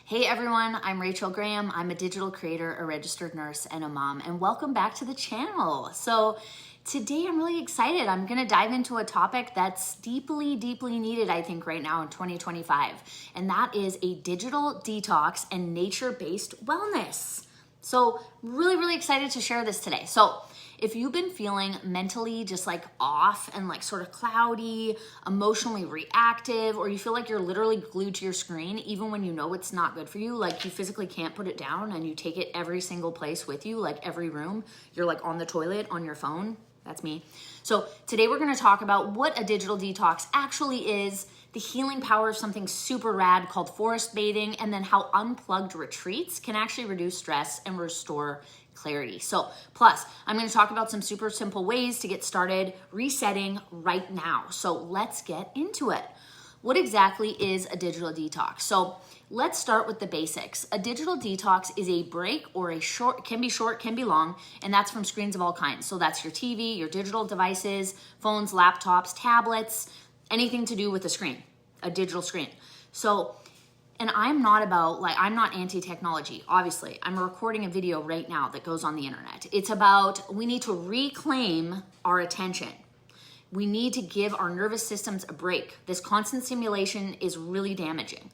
Hey everyone, I'm Rachel Graham. I'm a digital creator, a registered nurse, and a mom, and welcome back to the channel. So today I'm really excited. I'm gonna dive into a topic that's deeply needed, I think, right now in 2025, and that is a digital detox and nature-based wellness. So really excited to share this today. So if you've been feeling mentally just like off and like sort of cloudy, emotionally reactive, or you feel like you're literally glued to your screen, even when you know it's not good for you, like you physically can't put it down and you take it every single place with you, like every room, you're like on the toilet, on your phone, that's me. So today we're gonna talk about what a digital detox actually is, the healing power of something super rad called forest bathing, and then how unplugged retreats can actually reduce stress and restore clarity. So plus I'm going to talk about some super simple ways to get started resetting right now. So let's get into it. What exactly is a digital detox? So let's start with the basics. A digital detox is a break or a short, can be long, and that's from screens of all kinds. So that's your TV, your digital devices, phones, laptops, tablets, anything to do with a screen, a digital screen. So, and I'm not anti-technology, obviously. I'm recording a video right now that goes on the internet. It's about, we need to reclaim our attention. We need to give our nervous systems a break. This constant stimulation is really damaging.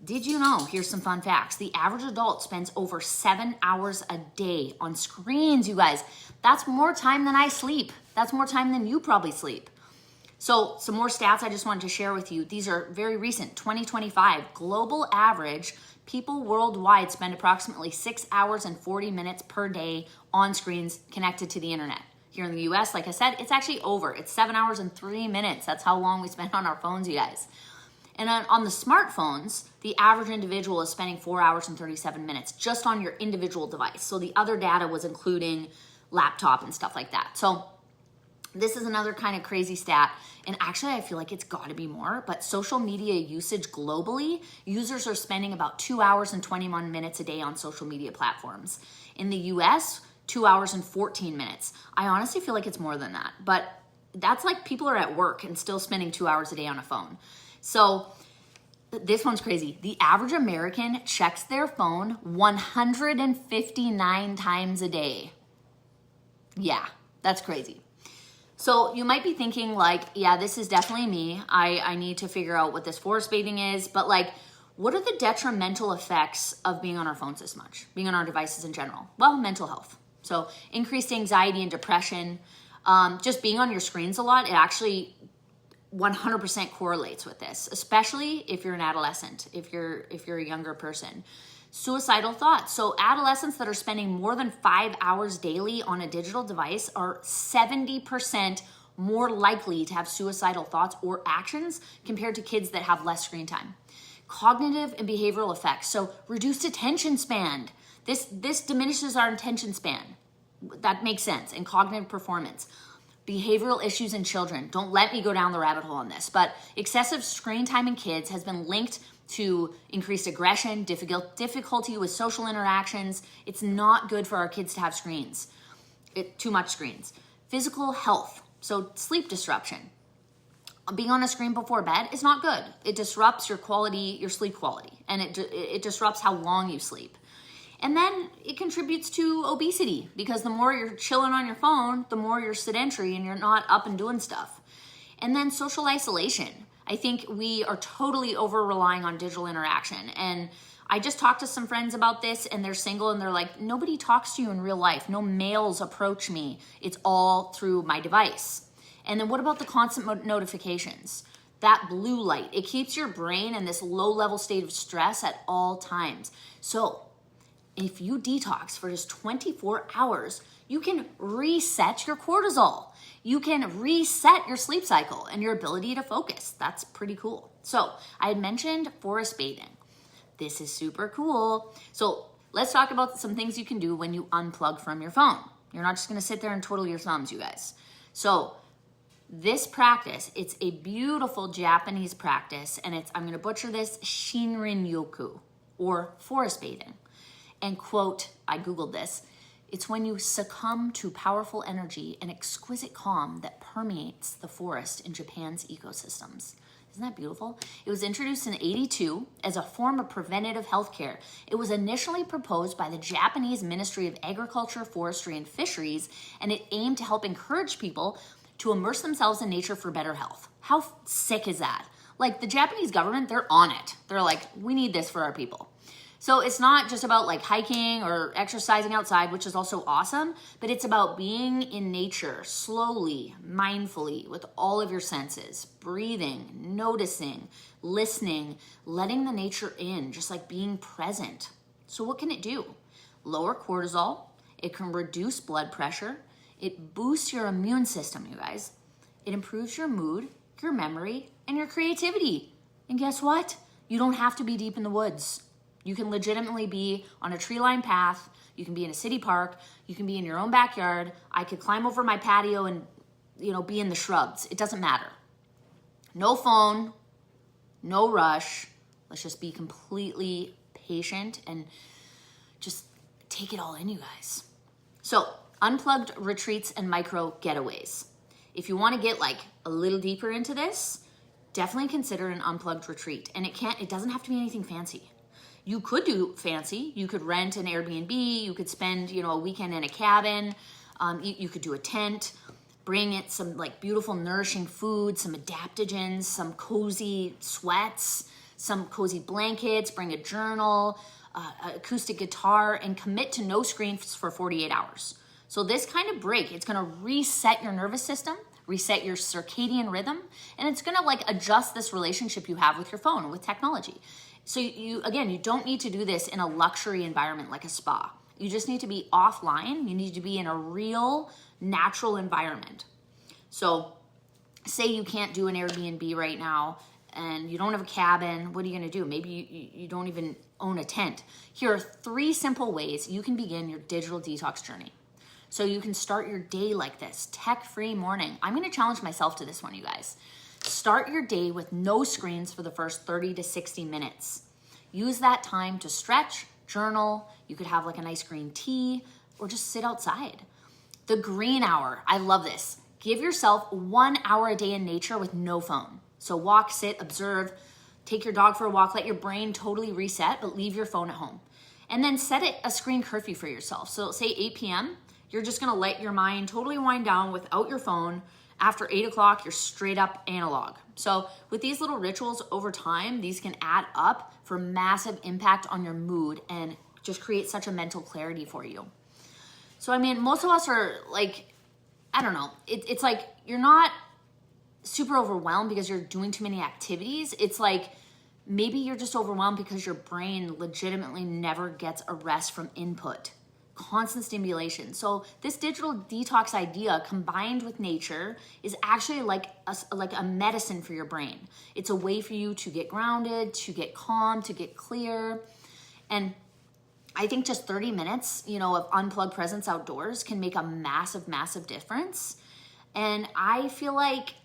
Did you know, here's some fun facts, the average adult spends over 7 hours a day on screens, you guys. That's more time than I sleep. That's more time than you probably sleep. So some more stats I just wanted to share with you. These are very recent, 2025. Global average, people worldwide spend approximately 6 hours and 40 minutes per day on screens connected to the internet. Here in the US, like I said, it's actually over. It's 7 hours and 3 minutes. That's how long we spend on our phones, you guys. And on the smartphones, the average individual is spending 4 hours and 37 minutes just on your individual device. So the other data was including laptop and stuff like that. So this is another kind of crazy stat, and actually I feel like it's gotta be more, but social media usage globally, users are spending about 2 hours and 21 minutes a day on social media platforms. In the US, 2 hours and 14 minutes. I honestly feel like it's more than that, but that's like people are at work and still spending 2 hours a day on a phone. So this one's crazy. The average American checks their phone 159 times a day. Yeah, that's crazy. So you might be thinking like, yeah, this is definitely me. I need to figure out what this forest bathing is, but like, what are the detrimental effects of being on our phones this much, being on our devices in general? Well, mental health. So increased anxiety and depression, just being on your screens a lot, it actually 100% correlates with this, especially if you're an adolescent, if you're a younger person. Suicidal thoughts. So adolescents that are spending more than 5 hours daily on a digital device are 70% more likely to have suicidal thoughts or actions compared to kids that have less screen time. Cognitive and behavioral effects. So reduced attention span. This diminishes our attention span. That makes sense. And cognitive performance. Behavioral issues in children. Don't let me go down the rabbit hole on this, but excessive screen time in kids has been linked to increased aggression, difficulty with social interactions. It's not good for our kids to have screens, too much screens. Physical health, so sleep disruption. Being on a screen before bed is not good. It disrupts your sleep quality, and it disrupts how long you sleep. And then it contributes to obesity, because the more you're chilling on your phone, the more you're sedentary and you're not up and doing stuff. And then social isolation. I think we are totally over relying on digital interaction. And I just talked to some friends about this, and they're single and they're like, nobody talks to you in real life. No males approach me. It's all through my device. And then what about the constant notifications? That blue light, it keeps your brain in this low-level state of stress at all times. So if you detox for just 24 hours, you can reset your cortisol. You can reset your sleep cycle and your ability to focus. That's pretty cool. So I had mentioned forest bathing. This is super cool. So let's talk about some things you can do when you unplug from your phone. You're not just gonna sit there and twiddle your thumbs, you guys. So this practice, it's a beautiful Japanese practice, and I'm gonna butcher this, Shinrin-yoku, or forest bathing. And quote, I Googled this, it's when you succumb to powerful energy and exquisite calm that permeates the forest in Japan's ecosystems. Isn't that beautiful? It was introduced in '82 as a form of preventative healthcare. It was initially proposed by the Japanese Ministry of Agriculture, Forestry, and Fisheries, and it aimed to help encourage people to immerse themselves in nature for better health. How sick is that? Like, the Japanese government, they're on it. They're like, we need this for our people. So it's not just about like hiking or exercising outside, which is also awesome, but it's about being in nature slowly, mindfully, with all of your senses, breathing, noticing, listening, letting the nature in, just like being present. So what can it do? Lower cortisol. It can reduce blood pressure. It boosts your immune system, you guys. It improves your mood, your memory, and your creativity. And guess what? You don't have to be deep in the woods. You can legitimately be on a tree-lined path. You can be in a city park. You can be in your own backyard. I could climb over my patio and, be in the shrubs. It doesn't matter. No phone, no rush. Let's just be completely patient and just take it all in, you guys. So, unplugged retreats and micro getaways. If you want to get like a little deeper into this, definitely consider an unplugged retreat. And it doesn't have to be anything fancy. You could do fancy. You could rent an Airbnb. You could spend, a weekend in a cabin. You could do a tent. Bring it some like beautiful, nourishing food, some adaptogens, some cozy sweats, some cozy blankets. Bring a journal, acoustic guitar, and commit to no screens for 48 hours. So this kind of break, it's going to reset your nervous system, reset your circadian rhythm, and it's going to like adjust this relationship you have with your phone, with technology. So you don't need to do this in a luxury environment like a spa. You just need to be offline. You need to be in a real, natural environment. So say you can't do an Airbnb right now and you don't have a cabin. What are you going to do? Maybe you don't even own a tent. Here are 3 simple ways you can begin your digital detox journey. So you can start your day like this, tech-free morning. I'm going to challenge myself to this one, you guys. Start your day with no screens for the first 30 to 60 minutes. Use that time to stretch, journal. You could have like a nice green tea or just sit outside. The green hour, I love this. Give yourself 1 hour a day in nature with no phone. So walk, sit, observe, take your dog for a walk, let your brain totally reset, but leave your phone at home. And then set a screen curfew for yourself. So say 8 p.m., you're just gonna let your mind totally wind down without your phone. After 8 o'clock, you're straight up analog. So with these little rituals over time, these can add up for massive impact on your mood and just create such a mental clarity for you. So, I mean, most of us are like, I don't know, it's like you're not super overwhelmed because you're doing too many activities. It's like maybe you're just overwhelmed because your brain legitimately never gets a rest from input. Constant stimulation. So this digital detox idea combined with nature is actually like a medicine for your brain. It's a way for you to get grounded, to get calm, to get clear. And I think just 30 minutes, of unplugged presence outdoors can make a massive, massive difference. And I feel like,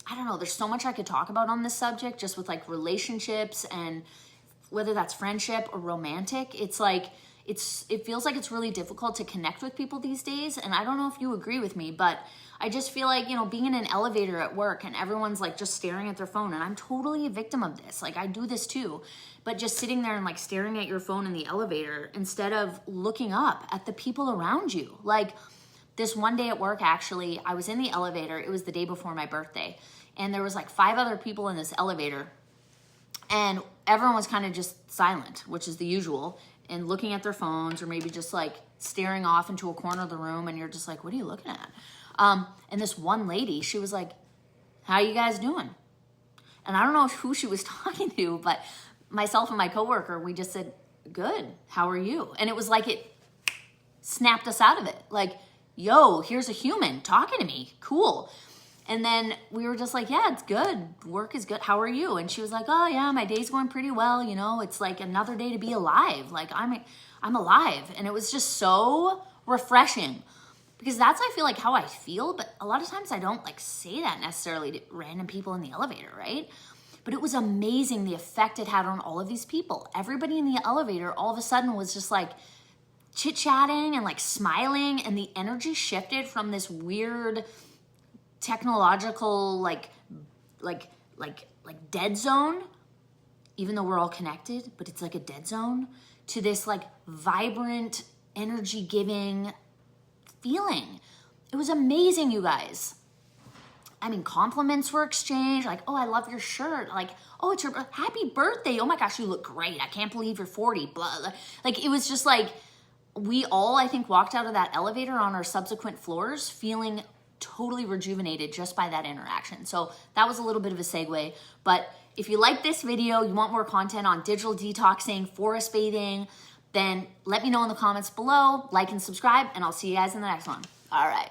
I don't know, there's so much I could talk about on this subject, just with like relationships and whether that's friendship or romantic. It's like, it feels like it's really difficult to connect with people these days. And I don't know if you agree with me, but I just feel like, being in an elevator at work and everyone's like just staring at their phone, and I'm totally a victim of this. Like I do this too, but just sitting there and like staring at your phone in the elevator instead of looking up at the people around you. Like this one day at work, actually, I was in the elevator. It was the day before my birthday. And there was like 5 other people in this elevator. And everyone was kind of just silent, which is the usual, and looking at their phones or maybe just like staring off into a corner of the room, and you're just like, what are you looking at? And this one lady, she was like, how you guys doing? And I don't know who she was talking to, but myself and my coworker, we just said, good, how are you? And it was like it snapped us out of it. Like, yo, here's a human talking to me, cool. And then we were just like, yeah, it's good. Work is good. How are you? And she was like, oh yeah, my day's going pretty well. It's like another day to be alive. Like I'm alive. And it was just so refreshing because that's, I feel like, how I feel. But a lot of times I don't like say that necessarily to random people in the elevator, right? But it was amazing the effect it had on all of these people. Everybody in the elevator all of a sudden was just like chit-chatting and like smiling, and the energy shifted from this weird technological like like dead zone, even though we're all connected, but it's like a dead zone, to this like vibrant, energy giving feeling. It was amazing, you guys. I mean, compliments were exchanged, like, oh, I love your shirt. Like, oh, it's your happy birthday. Oh my gosh, you look great. I can't believe you're 40. Blah, blah. Like, it was just like, we all, I think, walked out of that elevator on our subsequent floors feeling totally rejuvenated just by that interaction. So that was a little bit of a segue. But if you like this video, you want more content on digital detoxing, forest bathing, then let me know in the comments below, like and subscribe, and I'll see you guys in the next one. All right.